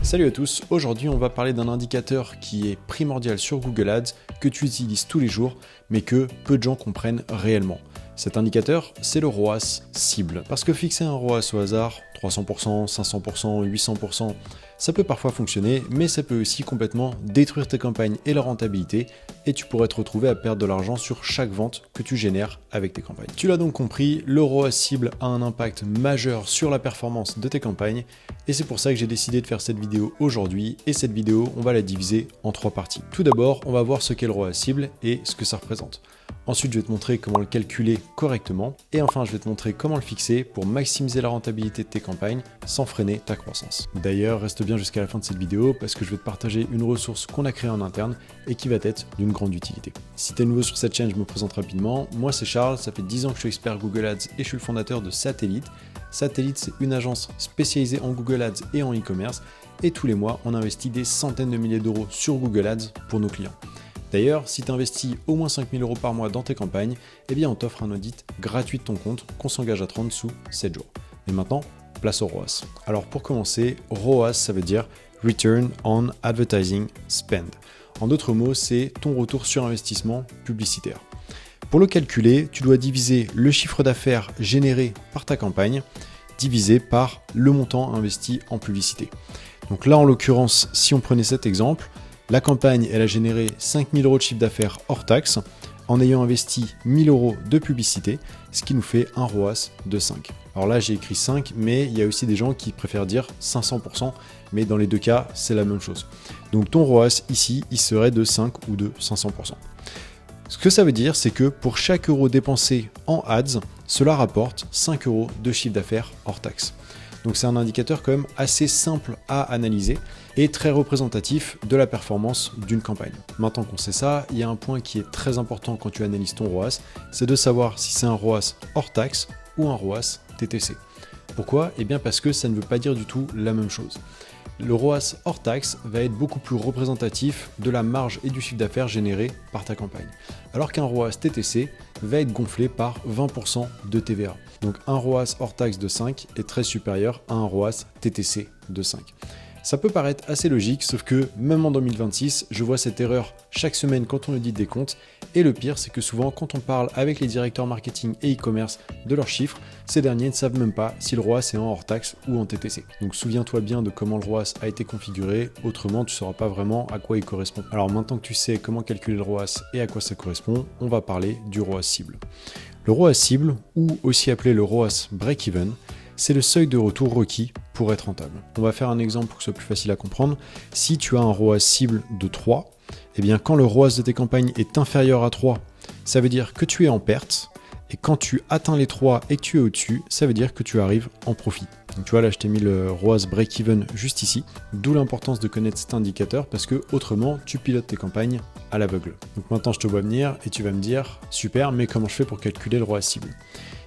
Salut à tous, aujourd'hui on va parler d'un indicateur qui est primordial sur Google Ads, que tu utilises tous les jours, mais que peu de gens comprennent réellement. Cet indicateur, c'est le ROAS cible. Parce que fixer un ROAS au hasard, 300%, 500%, 800%, ça peut parfois fonctionner, mais ça peut aussi complètement détruire tes campagnes et leur rentabilité, et tu pourrais te retrouver à perdre de l'argent sur chaque vente que tu génères avec tes campagnes. Tu l'as donc compris, le ROAS cible a un impact majeur sur la performance de tes campagnes, et c'est pour ça que j'ai décidé de faire cette vidéo aujourd'hui, et cette vidéo, on va la diviser en 3 parties. Tout d'abord, on va voir ce qu'est le ROAS cible et ce que ça représente. Ensuite, je vais te montrer comment le calculer correctement. Et enfin, je vais te montrer comment le fixer pour maximiser la rentabilité de tes campagnes sans freiner ta croissance. D'ailleurs, reste bien jusqu'à la fin de cette vidéo parce que je vais te partager une ressource qu'on a créée en interne et qui va être d'une grande utilité. Si tu es nouveau sur cette chaîne, je me présente rapidement. Moi, c'est Charles, ça fait 10 ans que je suis expert Google Ads et je suis le fondateur de Satellite. Satellite, c'est une agence spécialisée en Google Ads et en e-commerce. Et tous les mois, on investit des centaines de milliers d'euros sur Google Ads pour nos clients. D'ailleurs, si tu investis au moins 5 000 € par mois dans tes campagnes, eh bien on t'offre un audit gratuit de ton compte qu'on s'engage à te rendre sous 7 jours. Et maintenant, place au ROAS. Alors pour commencer, ROAS, ça veut dire Return on Advertising Spend. En d'autres mots, c'est ton retour sur investissement publicitaire. Pour le calculer, tu dois diviser le chiffre d'affaires généré par ta campagne divisé par le montant investi en publicité. Donc là, en l'occurrence, si on prenait cet exemple, la campagne, elle a généré 5 000 € de chiffre d'affaires hors taxe en ayant investi 1 000 € de publicité, ce qui nous fait un ROAS de 5. Alors là, j'ai écrit 5, mais il y a aussi des gens qui préfèrent dire 500%, mais dans les deux cas, c'est la même chose. Donc ton ROAS ici, il serait de 5 ou de 500%. Ce que ça veut dire, c'est que pour chaque euro dépensé en ads, cela rapporte 5 € de chiffre d'affaires hors taxe. Donc c'est un indicateur quand même assez simple à analyser et très représentatif de la performance d'une campagne. Maintenant qu'on sait ça, il y a un point qui est très important quand tu analyses ton ROAS, c'est de savoir si c'est un ROAS hors taxe ou un ROAS TTC. Pourquoi ? Eh bien parce que ça ne veut pas dire du tout la même chose. Le ROAS hors taxe va être beaucoup plus représentatif de la marge et du chiffre d'affaires généré par ta campagne, alors qu'un ROAS TTC va être gonflé par 20% de TVA. Donc un ROAS hors taxe de 5 est très supérieur à un ROAS TTC de 5. Ça peut paraître assez logique, sauf que même en 2026, je vois cette erreur chaque semaine quand on audite des comptes. Et le pire, c'est que souvent, quand on parle avec les directeurs marketing et e-commerce de leurs chiffres, ces derniers ne savent même pas si le ROAS est en hors taxe ou en TTC. Donc souviens-toi bien de comment le ROAS a été configuré, autrement tu ne sauras pas vraiment à quoi il correspond. Alors maintenant que tu sais comment calculer le ROAS et à quoi ça correspond, on va parler du ROAS cible. Le ROAS cible, ou aussi appelé le ROAS break-even, c'est le seuil de retour requis pour être rentable. On va faire un exemple pour que ce soit plus facile à comprendre. Si tu as un ROAS cible de 3, eh bien quand le ROAS de tes campagnes est inférieur à 3, ça veut dire que tu es en perte. Et quand tu atteins les 3 et que tu es au-dessus, ça veut dire que tu arrives en profit. Donc tu vois là, je t'ai mis le ROAS break-even juste ici. D'où l'importance de connaître cet indicateur parce que autrement, tu pilotes tes campagnes à l'aveugle. Donc maintenant, je te vois venir et tu vas me dire, super, mais comment je fais pour calculer le ROAS cible ?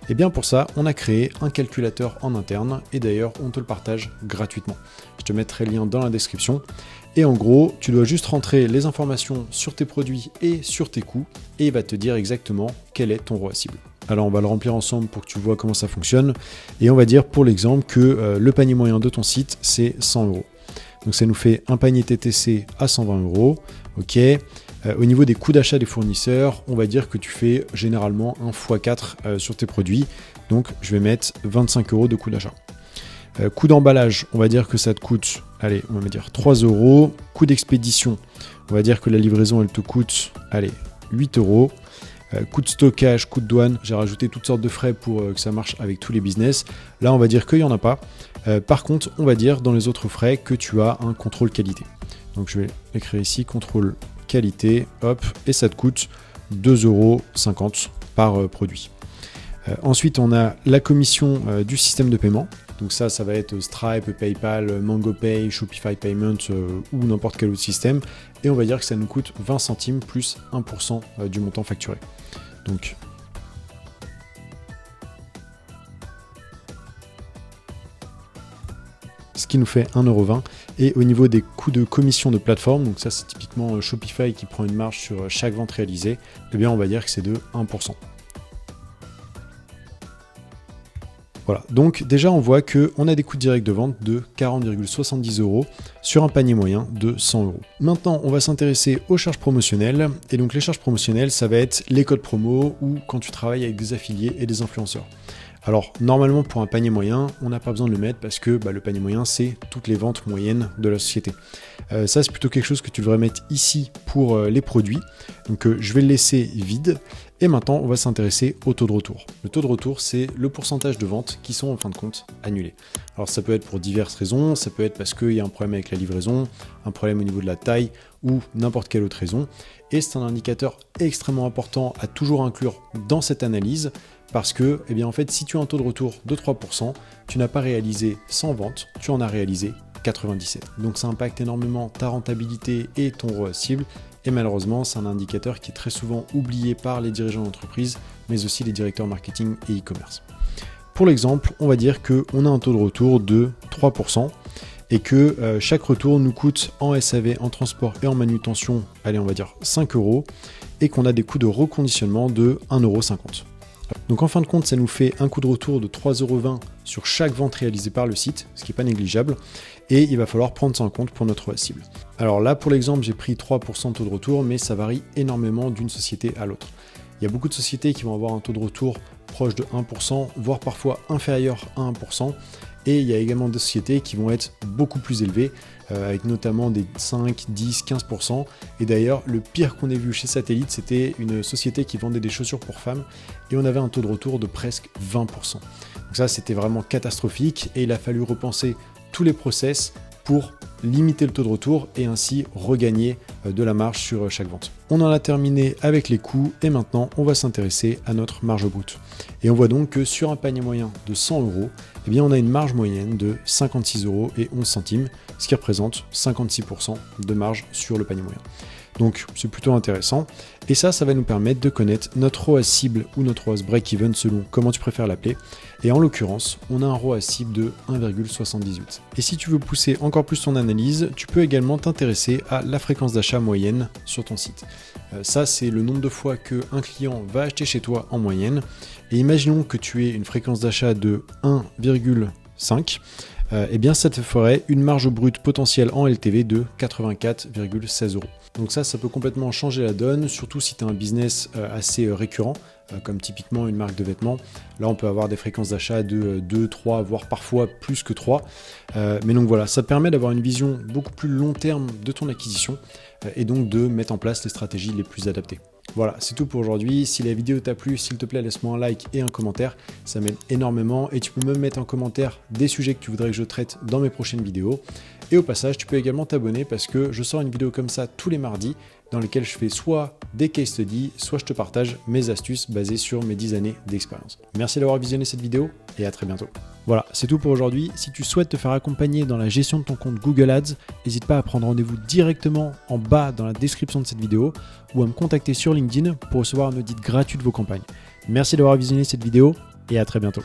Et bien pour ça, on a créé un calculateur en interne et d'ailleurs, on te le partage gratuitement. Je te mettrai le lien dans la description. Et en gros, tu dois juste rentrer les informations sur tes produits et sur tes coûts et il va te dire exactement quel est ton ROAS cible. Alors on va le remplir ensemble pour que tu vois comment ça fonctionne. Et on va dire pour l'exemple que le panier moyen de ton site, c'est 100 €. Donc ça nous fait un panier TTC à 120 €. Ok. Au niveau des coûts d'achat des fournisseurs, on va dire que tu fais généralement un x4 sur tes produits. Donc je vais mettre 25 € de coût d'achat. Coût d'emballage, on va dire que ça te coûte, allez, on va dire 3 €. Coût d'expédition, on va dire que la livraison, elle te coûte, allez, 8 €. Coût de stockage, coût de douane, j'ai rajouté toutes sortes de frais pour que ça marche avec tous les business. Là, on va dire qu'il n'y en a pas. Par contre, on va dire dans les autres frais que tu as un contrôle qualité. Donc je vais écrire ici, contrôle qualité, hop, et ça te coûte 2,50 € par produit. Ensuite, on a la commission du système de paiement. Donc ça va être Stripe, PayPal, MangoPay, Shopify Payment ou n'importe quel autre système. Et on va dire que ça nous coûte 20 centimes plus 1% du montant facturé. Donc ce qui nous fait 1,20 €. Et au niveau des coûts de commission de plateforme, donc ça c'est typiquement Shopify qui prend une marge sur chaque vente réalisée, eh bien on va dire que c'est de 1%. Voilà, donc déjà on voit qu'on a des coûts directs de vente de 40,70 € sur un panier moyen de 100 €. Maintenant, on va s'intéresser aux charges promotionnelles. Et donc les charges promotionnelles, ça va être les codes promo ou quand tu travailles avec des affiliés et des influenceurs. Alors normalement pour un panier moyen, on n'a pas besoin de le mettre parce que le panier moyen c'est toutes les ventes moyennes de la société. Ça c'est plutôt quelque chose que tu devrais mettre ici pour les produits. Donc je vais le laisser vide. Et maintenant on va s'intéresser au taux de retour. Le taux de retour c'est le pourcentage de ventes qui sont en fin de compte annulées. Alors ça peut être pour diverses raisons, ça peut être parce qu'il y a un problème avec la livraison, un problème au niveau de la taille ou n'importe quelle autre raison. Et c'est un indicateur extrêmement important à toujours inclure dans cette analyse. Parce que, en fait, si tu as un taux de retour de 3%, tu n'as pas réalisé 100 ventes, tu en as réalisé 97. Donc ça impacte énormément ta rentabilité et ton ROAS cible. Et malheureusement, c'est un indicateur qui est très souvent oublié par les dirigeants d'entreprise, mais aussi les directeurs marketing et e-commerce. Pour l'exemple, on va dire qu'on a un taux de retour de 3% et que chaque retour nous coûte en SAV, en transport et en manutention, allez, on va dire 5 € et qu'on a des coûts de reconditionnement de 1,50 €. Donc en fin de compte, ça nous fait un coût de retour de 3,20 € sur chaque vente réalisée par le site, ce qui n'est pas négligeable, et il va falloir prendre ça en compte pour notre cible. Alors là, pour l'exemple, j'ai pris 3% de taux de retour, mais ça varie énormément d'une société à l'autre. Il y a beaucoup de sociétés qui vont avoir un taux de retour proche de 1%, voire parfois inférieur à 1%, et il y a également des sociétés qui vont être beaucoup plus élevées, avec notamment des 5, 10, 15%. Et d'ailleurs, le pire qu'on ait vu chez Satellite, c'était une société qui vendait des chaussures pour femmes, et on avait un taux de retour de presque 20%. Donc ça, c'était vraiment catastrophique, et il a fallu repenser tous les process pour limiter le taux de retour et ainsi regagner de la marge sur chaque vente. On en a terminé avec les coûts et maintenant on va s'intéresser à notre marge brute. Et on voit donc que sur un panier moyen de 100 €, on a une marge moyenne de 56,11 €, ce qui représente 56% de marge sur le panier moyen. Donc c'est plutôt intéressant. Et ça va nous permettre de connaître notre ROAS cible ou notre ROAS break-even selon comment tu préfères l'appeler. Et en l'occurrence, on a un ROAS cible de 1,78. Et si tu veux pousser encore plus ton analyse, tu peux également t'intéresser à la fréquence d'achat moyenne sur ton site. Ça, c'est le nombre de fois qu'un client va acheter chez toi en moyenne. Et imaginons que tu aies une fréquence d'achat de 1,5. Ça te ferait une marge brute potentielle en LTV de 84,16 €. Donc ça peut complètement changer la donne, surtout si tu as un business assez récurrent, comme typiquement une marque de vêtements. Là, on peut avoir des fréquences d'achat de 2, 3, voire parfois plus que 3. Mais donc voilà, ça permet d'avoir une vision beaucoup plus long terme de ton acquisition et donc de mettre en place les stratégies les plus adaptées. Voilà, c'est tout pour aujourd'hui. Si la vidéo t'a plu, s'il te plaît, laisse-moi un like et un commentaire. Ça m'aide énormément et tu peux même mettre en commentaire des sujets que tu voudrais que je traite dans mes prochaines vidéos. Et au passage, tu peux également t'abonner parce que je sors une vidéo comme ça tous les mardis dans lesquelles je fais soit des case studies, soit je te partage mes astuces basées sur mes 10 années d'expérience. Merci d'avoir visionné cette vidéo et à très bientôt. Voilà, c'est tout pour aujourd'hui. Si tu souhaites te faire accompagner dans la gestion de ton compte Google Ads, n'hésite pas à prendre rendez-vous directement en bas dans la description de cette vidéo ou à me contacter sur LinkedIn pour recevoir un audit gratuit de vos campagnes. Merci d'avoir visionné cette vidéo et à très bientôt.